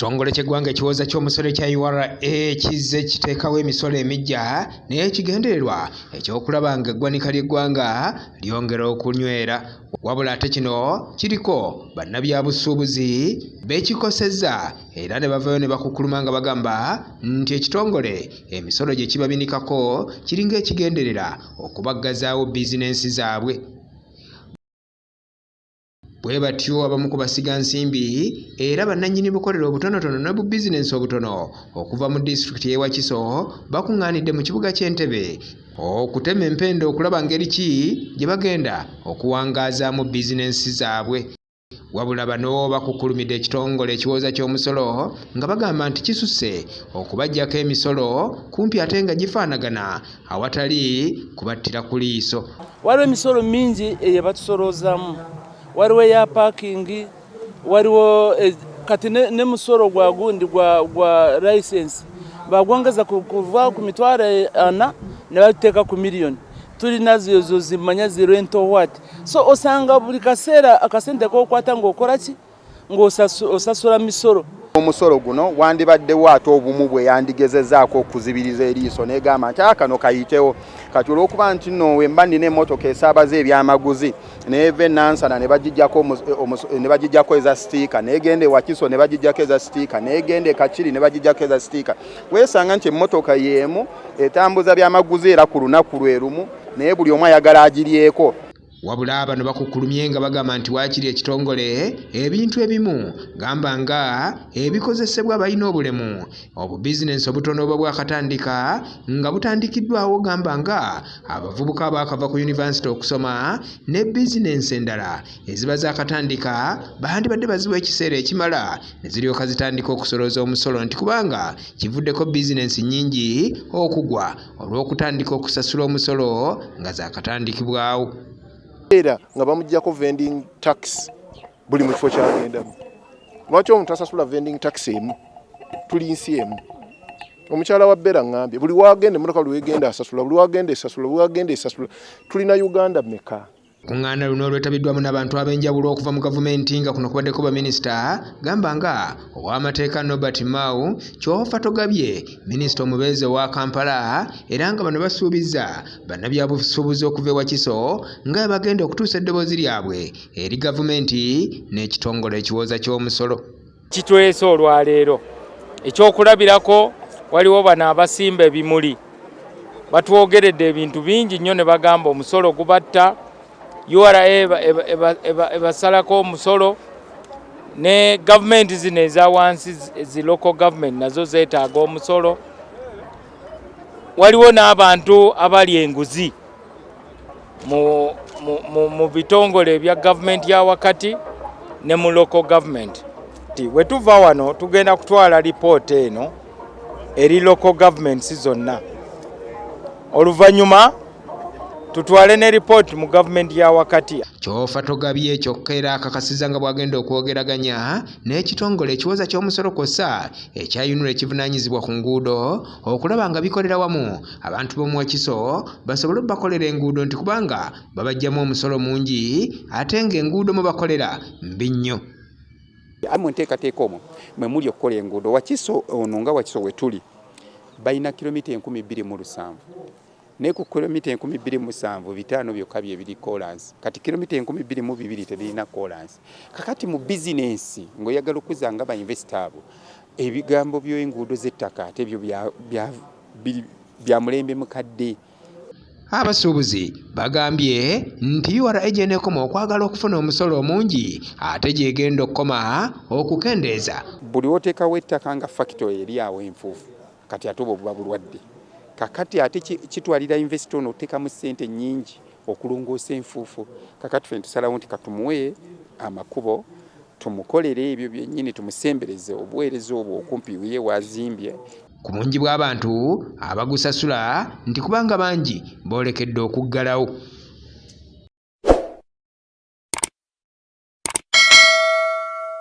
Ekitongole ky'eggwanga ekiwooza ky'omusolo ekya URA kizze kiteekawo emisolo emiggya n'ekigendererwa ekyokulaba ng'eggwanika ly'eggwanga lyongera okunywera. Wabula ate kino kiriko bannabyabusuubuzi beekikosezza era ne bavayo ne bakukuluma nga bagamba nti ekitongole emisolo gye kibabinikako kiringa ekigenderera okubaggazaawo bizinensi zaabwe. Bwe batyo abamu ku basigansimbi era bannannyini bukolero obutonotono ne bu bizinensi obutono okuva mu disitulikiti y'e Wakiso bakuŋŋaanidde mu kibuga ky'Entebbe okutema empenda okulaba ngeri ki gye bagenda okuwangaazaamu bizinensi zaabwe. Wabula bano bakukulumidde ekitongole ekiwooza ky'omusolo nga bagamba nti kisusse okubaggyako emisolo kumpi ate nga gifaanagana awatali kubattira ku liiso. Waliwo emisolo mingi eyebatusoloozaamu. Waliwo ya parking, waliwo kati ne musoro gwa gundi gwa license bagwongeza kuva ku mitwalo 4 ne bateeka ku million. Tulina zo zimanya zi rental what. So osanga buli kaseera akasente kokwata ng'okola ki ng'osasula misoro. Omusolo guno wandibaddewo ate obumu bwe yandigezezaako okuzibiriza eriiso n'egamba nti akano kayitewo kati olw'okuba nti nno wemba nina emmotoka esaabaza ebyamaguzi neeva enansana ne bagijjako eza sitiika negenda ewakiso ne bagijjako eza sitiika negenda ekakiri ne bagijjako eza sitiika weesanga nti emmotoka y'emu etambuza byamaguzi era ku lunaku lwe lumu naye buli omu ayagala agiryeko. Wabula bano bakukulumye nga bagamba nti waakiri ekitongole ebintu ebimu gamba nga ebikozesebwa balina obulemu obubizinensi obutono oba bwakatandika nga butandikiddwawo gamba nga abavubuka abaakava ku yunivasite okusoma ne bizinensi endala eziba zaakatandika bandibadde baziwa ekiseera ekimala ne ziryoka zitandika okusolooza omusolo nti kubanga kivuddeko bizinensi nnyingi okugwa olw'okutandika okusasula omusolo nga zaakatandikibwawo. Era nga bamuggyako vending tax buli mu kifo kyagendamu. Lwaki omuntu asasula vending tax emu? Tuli nsi emu. Omukyala wa Bera ngambye buli wagenda emmotoka lwegenda asasula, buli wagenda esasula, buli wagenda esasula. Tulina Uganda meka. Kuŋŋaana luno olwetabiddwamu n'abantu ab'enjawulo okuva mu gavumenti nga kuno kubaddeko baminisita gamba nga ow'amateeka Norbert Mao Ky'ofa Togabye minisita omubeezi owa Kampala era nga bano basuubizza bannabyabusuubuzi okuva e Wakiso nga bagenda okutuusa eddoboozi lyabwe eri gavumenti n'ekitongole ekiwooza ky'omusolo. Kitwese olwaleero ekyokulabirako waliwo bano abasimba ebimuli batwogeredde ebintu bingi nnyo ne bagamba omusolo gubatta. URA ebasalako omusolo ne gavumenti zino eza wansi ezi local government nazo zeetaaga omusolo. Waliwo n'abantu abali enguzi mu bitongole ebya gavumenti ya wakati ne mu local government. We tuva wano tugenda kutwala lipoota eno eri local governments zonna. Oluvannyuma tutwale ne report mu government ya wakati. Ky'ofa Togabye kyokka era akakasiza nga bwagenda okwogeraganya n'ekitongole ekiwooza ky'omusolo kw'ossa ekya UNRA ekivunaanyizibwa ku nguudo okulaba nga bikolera wamu abantu b'omu Wakiso basobole bakolera enguudo nti kubanga babajjamu omusolo mungi ate ng'enguudo mwe bakolera mbi nnyo. Mu nteekateeka omwo mwe muli okukola enguudo. Wakiso ono nga Wakiso we tuli balina kilomita 2,207. Ne ku kilomita 2,207 bitaano byokka bye biri kolansi. Kati kilomita 2,200 tebirina kolansi. Kakati mu bizinensi ng'oyagala okuzanga ba investor abo ebigambo by'enguudo z'ettaka ate byo bya mulembe mukadde. Abasuubuzi bagambye nti URA egenda ekoma okwagala okufuna omusolo omungi ate gyegenda okukoma okukendeeza. Buli woteekawo ettaka nga factory eri awo enfuufu kati ate obuba bulwadde. Kakati ate kitwalira investor ono oteekamu ssente nnyingi okulongoosa enfuufu. Kakati ffe tusalawo nti katumuwe amakubo tumukolere ebyo byennyini tumusembereze obuweereza obwo okumpi ye wazimbye. Ku mungi bw'abantu abagusasula nti kubanga bangi boolekedde okuggalawo.